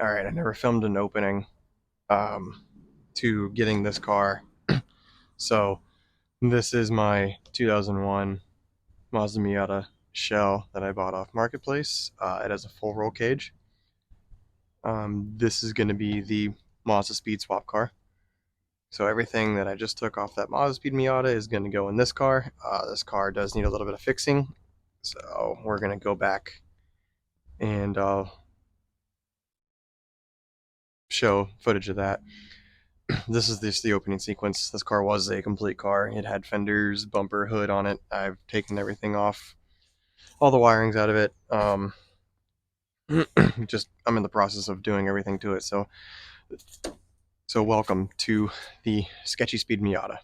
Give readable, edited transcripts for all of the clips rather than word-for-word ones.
Alright, I never filmed an opening to getting this car. So this is my 2001 Mazda Miata shell that I bought off Marketplace. It has a full roll cage. This is going to be the Mazdaspeed swap car. So everything that I just took off that Mazdaspeed Miata is going to go in this car. This car does need a little bit of fixing, so we're going to go back and show footage of that. This is the opening sequence. This car was a complete car. It had fenders, bumper, hood on it. I've taken everything off, all the wirings out of it. Just I'm in the process of doing everything to it. So welcome to the SketchySpeed Miata.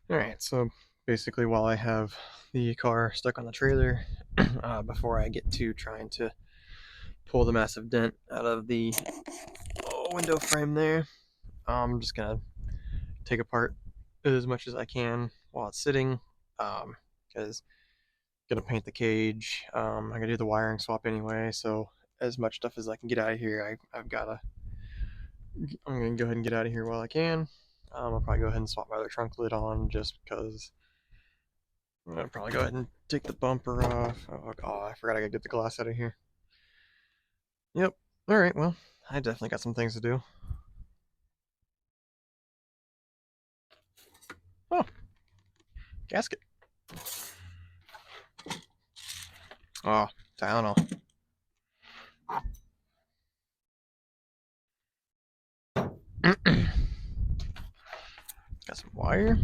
All right. So basically, while I have the car stuck on the trailer, before I get to trying to pull the massive dent out of the window frame there, I'm just gonna take apart as much as I can while it's sitting, because I'm gonna paint the cage. I'm gonna do the wiring swap anyway, so as much stuff as I can get out of here, I'm gonna go ahead and get out of here while I can. I'll probably go ahead and swap my other trunk lid on just because. I'll probably go ahead and take the bumper off. Oh, I forgot I gotta get the glass out of here. Yep. Alright, well, I definitely got some things to do. Oh, gasket. Oh, Tylenol. Got some wire.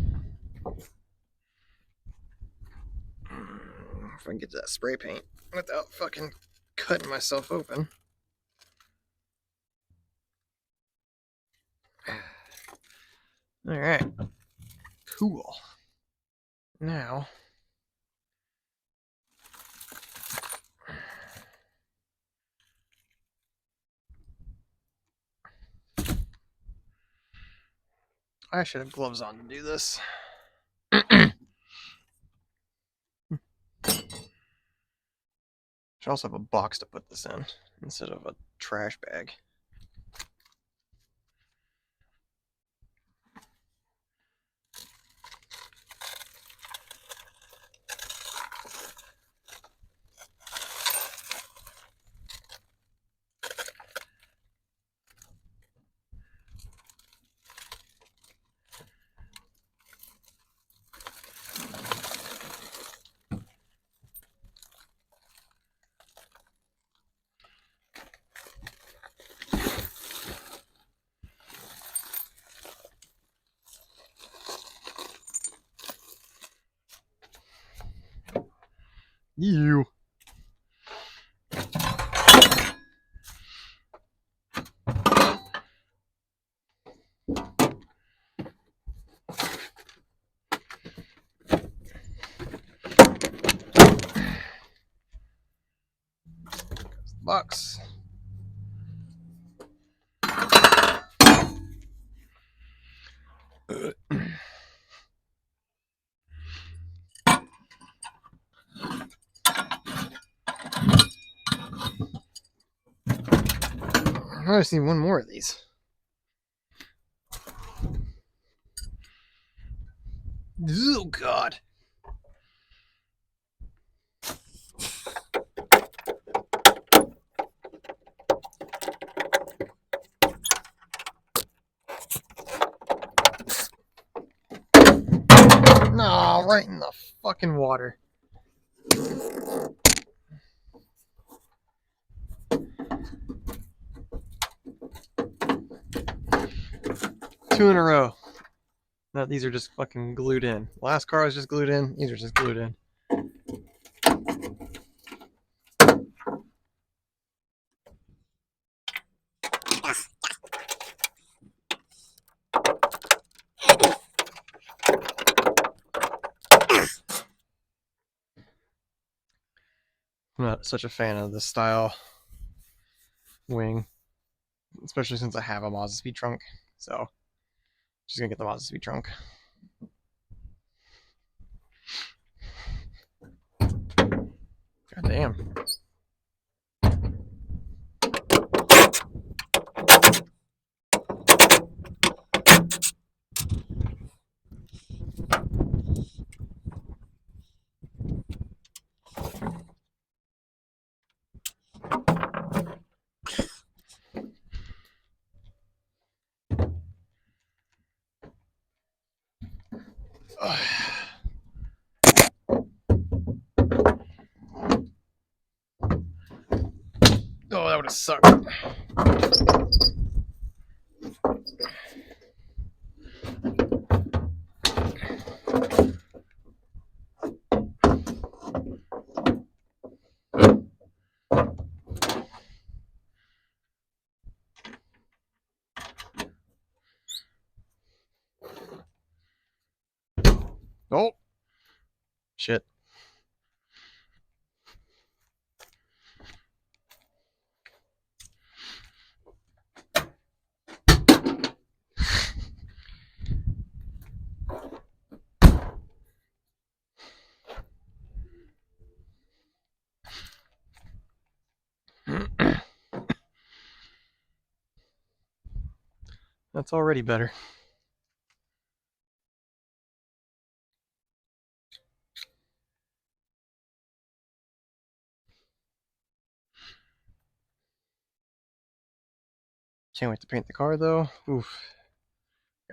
If I can get to that spray paint without fucking cutting myself open. Alright. Cool. Now, I should have gloves on to do this. Should also have a box to put this in instead of a trash bag. You. Box. I just need one more of these. Oh God. No, right in the fucking water. Two in a row. No, these are just fucking glued in. Last car was just glued in. These are just glued in. I'm not such a fan of this style wing, especially since I have a Mazdaspeed trunk. So, just gonna get the Mazdaspeed trunk. God Damn. Oh, that would have sucked. Oh, shit. That's already better. Can't wait to paint the car though. Oof.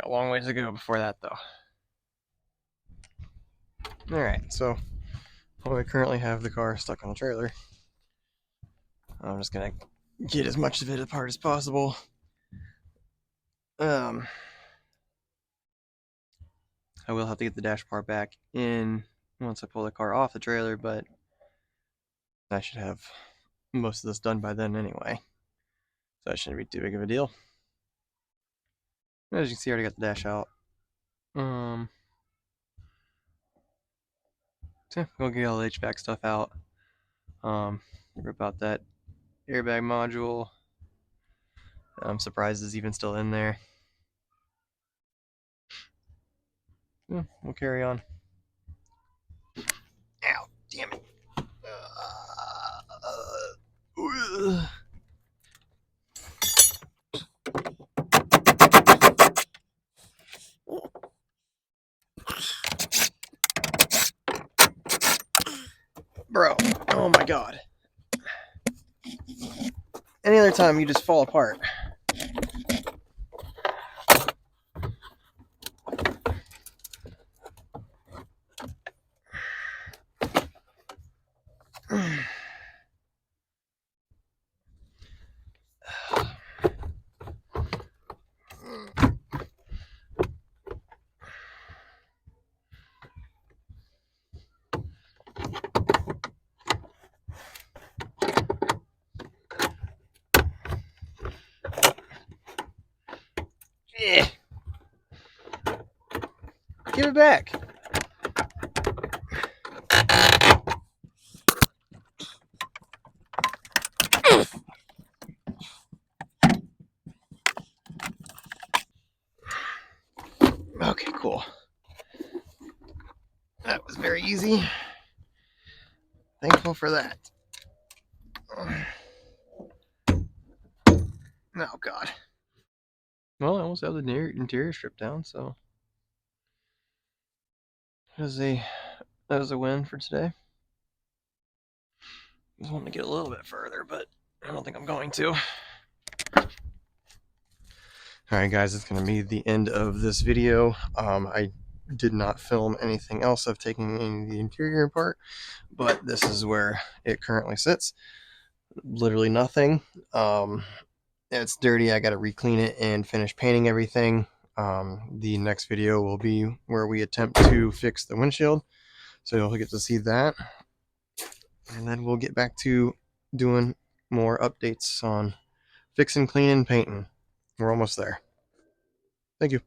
Got a long ways to go before that though. Alright, so while we currently have the car stuck on a trailer, I'm just gonna get as much of it apart as possible. I will have to get the dash bar back in once I pull the car off the trailer, but I should have most of this done by then anyway. So that shouldn't be too big of a deal. As you can see, I already got the dash out. So we'll get all the HVAC stuff out. Rip out that airbag module. I'm surprised it's even still in there. Yeah, we'll carry on. Ow, damn it. Bro, oh my god. Any other time you just fall apart. Yeah. Give it back. Okay, cool. That was very easy. Thankful for that. Oh god. Well, I almost have the interior stripped down, so that was a win for today. I was wanting to get a little bit further, but I don't think I'm going to. Alright guys, it's going to be the end of this video. I did not film anything else of taking any of the interior apart, but this is where it currently sits. Literally nothing. It's dirty. I got to re-clean it and finish painting everything. The next video will be where we attempt to fix the windshield, so you'll get to see that, and then we'll get back to doing more updates on fixing, cleaning, painting. We're almost there. Thank you.